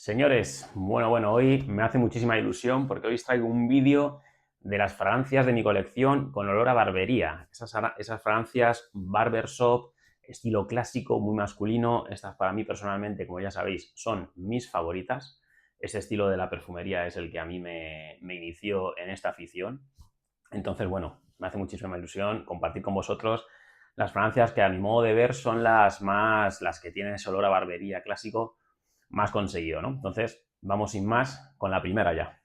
Señores, bueno, hoy me hace muchísima ilusión porque hoy os traigo un vídeo de las fragancias de mi colección con olor a barbería. Esas fragancias barbershop, estilo clásico, muy masculino. Estas para mí personalmente, como ya sabéis, son mis favoritas. Ese estilo de la perfumería es el que a mí me inició en esta afición. Entonces, bueno, me hace muchísima ilusión compartir con vosotros las fragancias que a mi modo de ver son las que tienen ese olor a barbería clásico más conseguido, ¿no? Entonces, vamos sin más con la primera ya.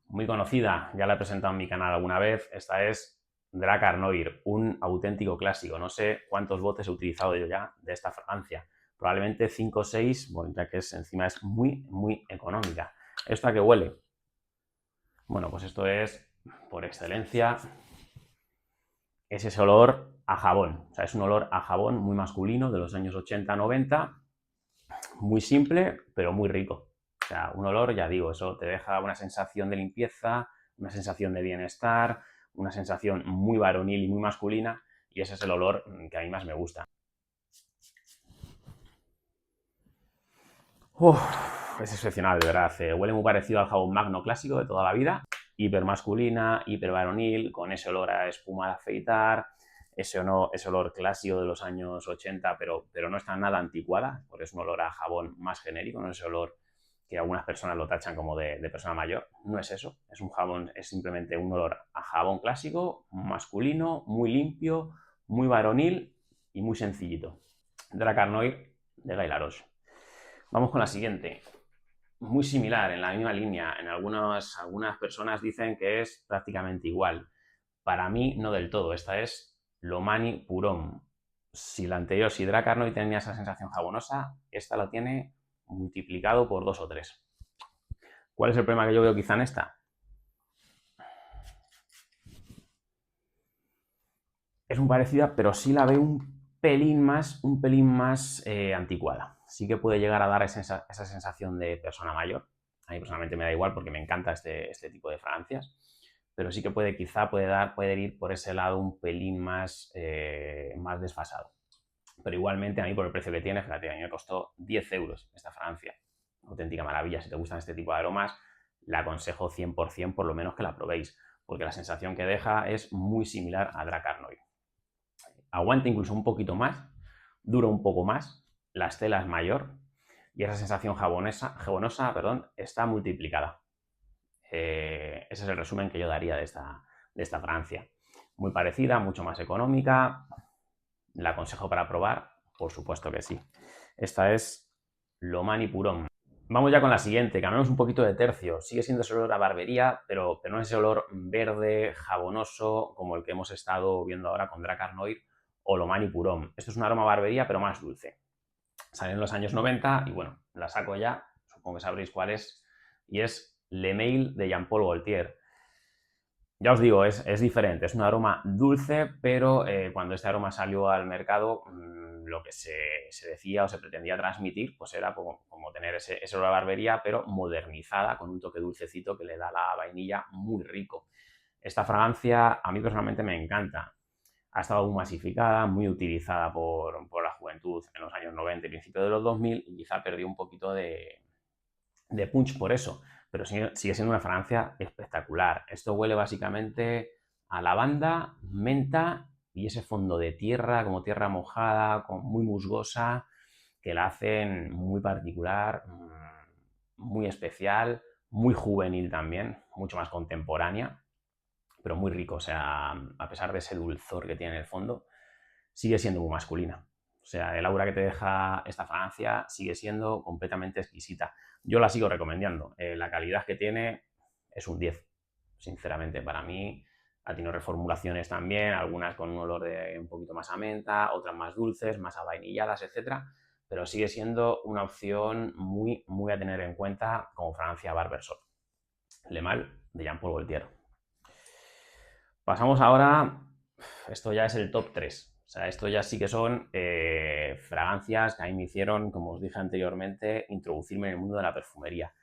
Muy conocida, ya la he presentado en mi canal alguna vez. Esta es Drakkar Noir, un auténtico clásico. No sé cuántos botes he utilizado yo ya de esta fragancia. Probablemente 5 o 6, bueno, ya que encima es muy económica. ¿Esto a qué huele? Bueno, pues esto es, por excelencia, es ese olor a jabón. O sea, es un olor a jabón muy masculino de los años 80-90, muy simple, pero muy rico. O sea, un olor, ya digo, eso te deja una sensación de limpieza, una sensación de bienestar, una sensación muy varonil y muy masculina, y ese es el olor que a mí más me gusta. Uf, es excepcional, de verdad. Huele muy parecido al jabón Magno clásico de toda la vida, hiper masculina, hiper varonil, con ese olor a espuma de afeitar, ese olor clásico de los años 80, pero no está nada anticuada, porque es un olor a jabón más genérico, no es ese olor que algunas personas lo tachan como de persona mayor. No es eso, es un jabón, es simplemente un olor a jabón clásico, masculino, muy limpio, muy varonil y muy sencillito. Drakkar Noir de Guy Laroche. Vamos con la siguiente. Muy similar, en la misma línea. En algunas personas dicen que es prácticamente igual. Para mí, no del todo. Esta es Lomani Purón. Si la anterior, si Drakkar Noir tenía esa sensación jabonosa, esta la tiene multiplicado por 2 o 3. ¿Cuál es el problema que yo veo quizá en esta? Es muy parecida, pero sí la veo un pelín más anticuada. Sí que puede llegar a dar esa sensación de persona mayor. A mí personalmente me da igual porque me encanta este tipo de fragancias, pero sí que puede ir por ese lado un pelín más desfasado. Pero igualmente a mí por el precio que tiene, fíjate, a mí me costó 10 euros esta fragancia. Auténtica maravilla. Si te gustan este tipo de aromas, la aconsejo 100% por lo menos que la probéis, porque la sensación que deja es muy similar a Drakkar Noir. Aguanta incluso un poquito más, dura un poco más, la estela es mayor y esa sensación jabonosa está multiplicada. Ese es el resumen que yo daría de esta fragancia. Muy parecida, mucho más económica. ¿La aconsejo para probar? Por supuesto que sí. Esta es Lomani Purón. Vamos ya con la siguiente, cambiamos un poquito de tercio. Sigue siendo ese olor a barbería, pero no es ese olor verde, jabonoso, como el que hemos estado viendo ahora con Drakkar Noir o Lomani Purón. Esto es un aroma a barbería, pero más dulce. Sale en los años 90 y bueno, la saco ya, supongo que sabréis cuál es, y es Le Mail de Jean-Paul Gaultier. Ya os digo, es diferente, es un aroma dulce, pero cuando este aroma salió al mercado, lo que se decía o se pretendía transmitir, pues era como tener ese olor a barbería, pero modernizada, con un toque dulcecito que le da la vainilla muy rico. Esta fragancia a mí personalmente me encanta. Ha estado muy masificada, muy utilizada por la juventud en los años 90 y principios de los 2000 y quizá perdió un poquito de punch por eso, pero sigue siendo una fragancia espectacular. Esto huele básicamente a lavanda, menta y ese fondo de tierra, como tierra mojada, muy musgosa, que la hacen muy particular, muy especial, muy juvenil también, mucho más contemporánea, pero muy rico. O sea, a pesar de ese dulzor que tiene en el fondo, sigue siendo muy masculina. O sea, el aura que te deja esta fragancia sigue siendo completamente exquisita. Yo la sigo recomendando. La calidad que tiene es un 10. Sinceramente, para mí ha tenido reformulaciones también, algunas con un olor de un poquito más a menta, otras más dulces, más a vainilladas, etcétera. Pero sigue siendo una opción muy a tener en cuenta como fragancia barbershop. Le Mal de Jean-Paul Gaultier. Pasamos ahora, esto ya es el top 3. O sea, esto ya sí que son fragancias que a mí me hicieron, como os dije anteriormente, introducirme en el mundo de la perfumería.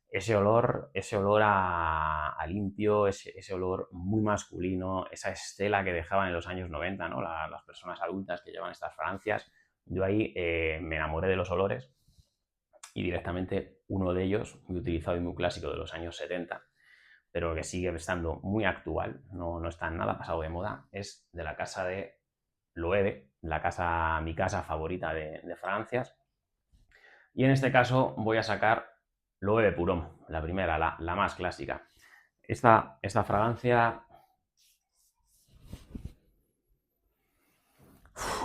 Ese olor a limpio, ese olor muy masculino, esa estela que dejaban en los años 90, ¿no? Las personas adultas que llevan estas fragancias. Yo ahí me enamoré de los olores y directamente uno de ellos, muy utilizado y muy clásico de los años 70, pero que sigue estando muy actual, no está nada pasado de moda, es de la casa de Loewe, mi casa favorita de fragancias. Y en este caso voy a sacar Loewe Purhomme, la primera, la más clásica. Esta fragancia,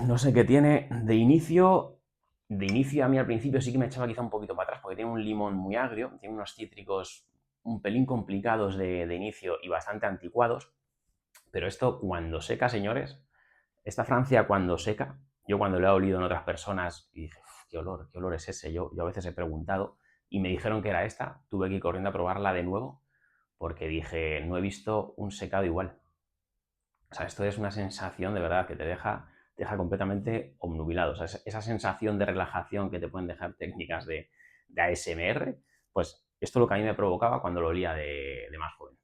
no sé qué tiene de inicio. De inicio a mí al principio sí que me echaba quizá un poquito para atrás porque tiene un limón muy agrio, tiene unos cítricos un pelín complicados de inicio y bastante anticuados, pero esto cuando seca, señores, esta Francia cuando seca, yo cuando lo he olido en otras personas y dije, qué olor es ese, yo a veces he preguntado y me dijeron que era esta, tuve que ir corriendo a probarla de nuevo porque dije, no he visto un secado igual. O sea, esto es una sensación de verdad que te deja completamente obnubilado. O sea, esa sensación de relajación que te pueden dejar técnicas de ASMR, pues esto es lo que a mí me provocaba cuando lo olía de más joven.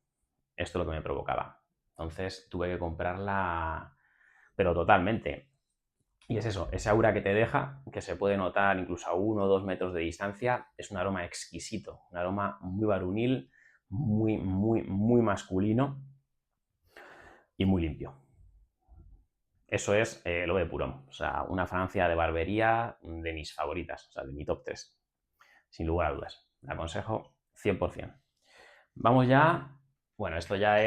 Esto es lo que me provocaba. Entonces tuve que comprarla, pero totalmente. Y es eso, ese aura que te deja, que se puede notar incluso a 1 o 2 metros de distancia, es un aroma exquisito, un aroma muy varonil, muy masculino y muy limpio. Eso es Loewe Purhomme, o sea, una fragancia de barbería de mis favoritas, o sea, de mi top 3, sin lugar a dudas. La aconsejo 100%. Vamos ya, bueno, esto ya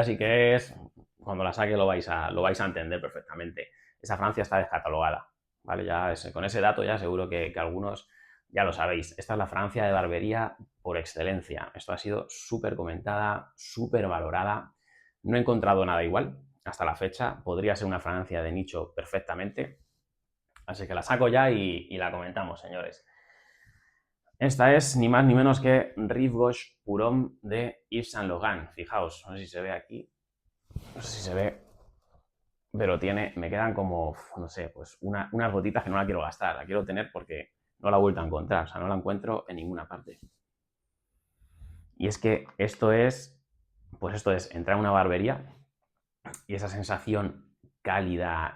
sí que es, cuando la saque lo vais a entender perfectamente. Esa Francia está descatalogada, ¿vale? Con ese dato ya seguro que algunos ya lo sabéis. Esta es la Francia de barbería por excelencia. Esto ha sido súper comentada, súper valorada. No he encontrado nada igual hasta la fecha. Podría ser una Francia de nicho perfectamente. Así que la saco ya y la comentamos, señores. Esta es ni más ni menos que Rive Gauche Purhomme de Yves Saint Laurent. Fijaos, no sé si se ve aquí, no sé si se ve, pero me quedan como, no sé, pues unas gotitas que no la quiero gastar, la quiero tener porque no la he vuelto a encontrar, o sea, no la encuentro en ninguna parte. Y es que esto es entrar a una barbería y esa sensación cálida,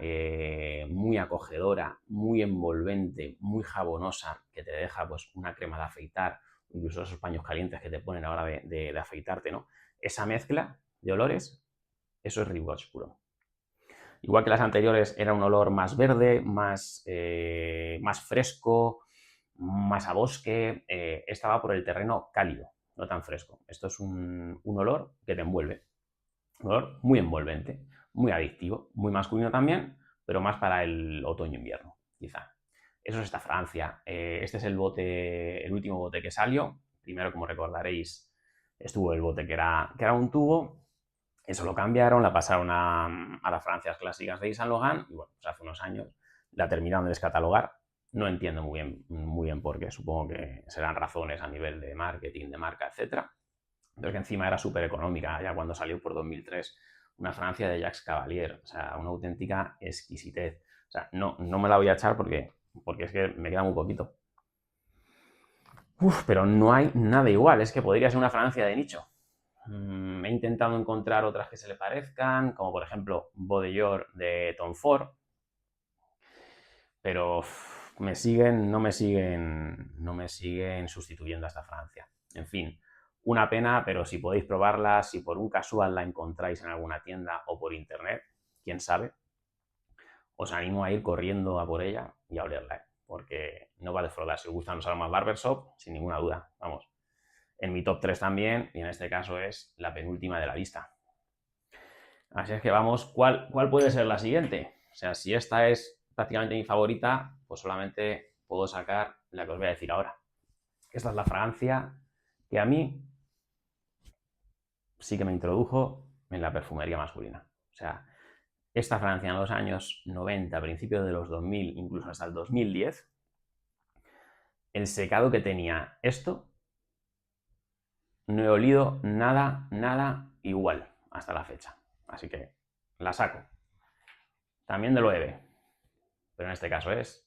muy acogedora, muy envolvente, muy jabonosa, que te deja pues una crema de afeitar, incluso esos paños calientes que te ponen a la hora de afeitarte, ¿no? Esa mezcla de olores, eso es Rive Gauche Purhomme. Igual que las anteriores, era un olor más verde, más fresco, más a bosque. Esta va por el terreno cálido, no tan fresco. Esto es un olor que te envuelve. Un olor muy envolvente, muy adictivo, muy masculino también, pero más para el otoño-invierno, quizá. Eso es esta Francia. Este es el último bote que salió. Primero, como recordaréis, estuvo el bote que era un tubo. Eso lo cambiaron, la pasaron a las Francias clásicas de Yves Saint Laurent y bueno, pues hace unos años la terminaron de descatalogar. No entiendo muy bien por qué, supongo que serán razones a nivel de marketing, de marca, etcétera. Pero que encima era súper económica, ya cuando salió por 2003, una Francia de Jacques Cavalier, o sea, una auténtica exquisitez. O sea, no me la voy a echar porque es que me queda muy poquito. Pero no hay nada igual, es que podría ser una Francia de nicho. He intentado encontrar otras que se le parezcan, como por ejemplo Baudelaire de Tom Ford, pero no me siguen sustituyendo a esta Francia. En fin, una pena, pero si podéis probarla, si por un casual la encontráis en alguna tienda o por internet, quién sabe, os animo a ir corriendo a por ella y a olerla, porque no va a defraudar. Si os gustan los aromas barbershop, sin ninguna duda, vamos. En mi top 3 también, y en este caso es la penúltima de la lista. Así es que vamos, ¿cuál puede ser la siguiente? O sea, si esta es prácticamente mi favorita, pues solamente puedo sacar la que os voy a decir ahora. Esta es la fragancia que a mí sí que me introdujo en la perfumería masculina. O sea, esta fragancia en los años 90, principios de los 2000, incluso hasta el 2010, el secado que tenía esto, no he olido nada igual hasta la fecha. Así que la saco. También de Loewe, pero en este caso es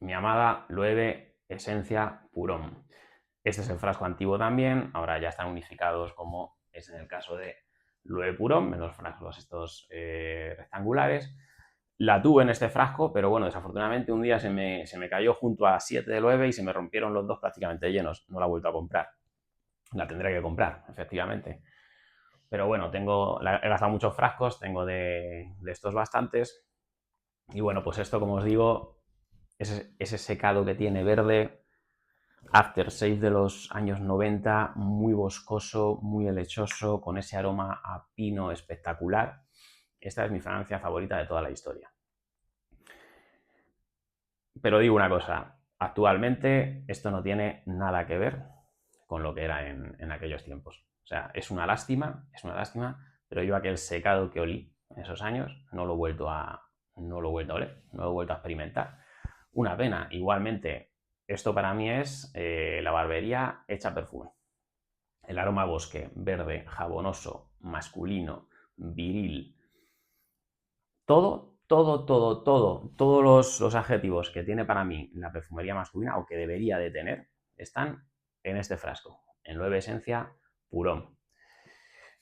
mi amada Loewe Esencia Purhomme. Este es el frasco antiguo también, ahora ya están unificados como es en el caso de Loewe Purhomme, en los frascos estos rectangulares. La tuve en este frasco, pero bueno, desafortunadamente un día se me cayó junto a 7 del OEVE y se me rompieron los dos prácticamente llenos. No la he vuelto a comprar. La tendré que comprar, efectivamente. Pero bueno, he gastado muchos frascos, tengo de estos bastantes. Y bueno, pues esto, como os digo, ese secado que tiene verde, aftershave de los años 90, muy boscoso, muy helechoso, con ese aroma a pino espectacular. Esta es mi fragancia favorita de toda la historia. Pero digo una cosa, actualmente esto no tiene nada que ver con lo que era en aquellos tiempos. O sea, es una lástima, pero yo aquel secado que olí en esos años no lo he vuelto a oler, no lo he vuelto a experimentar. Una pena. Igualmente, esto para mí es la barbería hecha perfume. El aroma a bosque, verde, jabonoso, masculino, viril, todos los adjetivos que tiene para mí la perfumería masculina o que debería de tener están en este frasco, en Loewe Esencia Purón.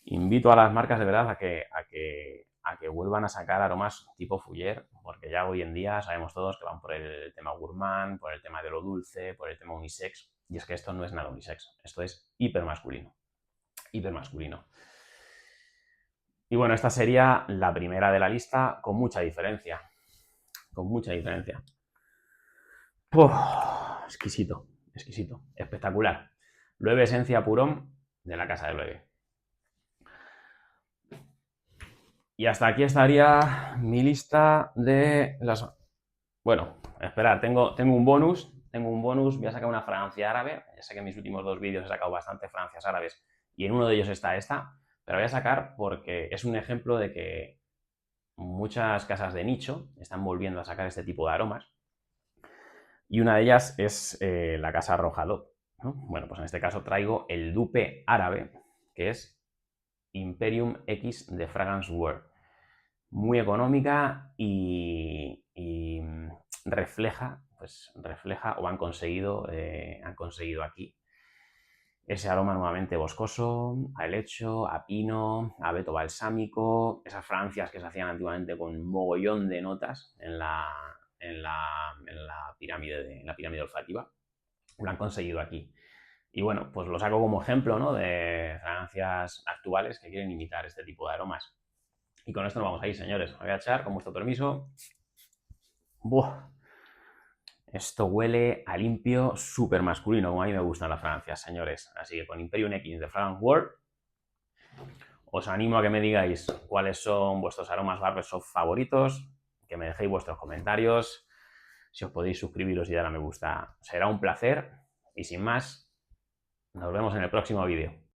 Invito a las marcas de verdad a que vuelvan a sacar aromas tipo Fuller, porque ya hoy en día sabemos todos que van por el tema gourmand, por el tema de lo dulce, por el tema unisex, y es que esto no es nada unisex, esto es hipermasculino, hipermasculino. Y bueno, esta sería la primera de la lista con mucha diferencia. Con mucha diferencia. ¡Uf! Exquisito, exquisito, espectacular. Loewe Esencia Purón de la casa de Loewe. Y hasta aquí estaría mi lista de las... Bueno, esperad, tengo un bonus. Voy a sacar una fragancia árabe. Ya sé que en mis últimos dos vídeos he sacado bastante fragancias árabes y en uno de ellos está esta, pero voy a sacar porque es un ejemplo de que muchas casas de nicho están volviendo a sacar este tipo de aromas y una de ellas es la casa Rojado, ¿no? Bueno, pues en este caso traigo el dupe árabe, que es Imperium X de Fragrance World. Muy económica y refleja o han conseguido aquí ese aroma nuevamente boscoso, a helecho, a pino, a abeto balsámico, esas fragancias que se hacían antiguamente con mogollón de notas en la pirámide olfativa, lo han conseguido aquí. Y bueno, pues lo saco como ejemplo, ¿no?, de fragancias actuales que quieren imitar este tipo de aromas. Y con esto nos vamos a ir, señores. Me voy a echar, con vuestro permiso. ¡Buah! Esto huele a limpio súper masculino, como a mí me gustan las fragancias, señores. Así que con Imperium X de Fragrance World os animo a que me digáis cuáles son vuestros aromas barbershop favoritos, que me dejéis vuestros comentarios, si os podéis suscribiros y dar a me gusta. Será un placer y sin más, nos vemos en el próximo vídeo.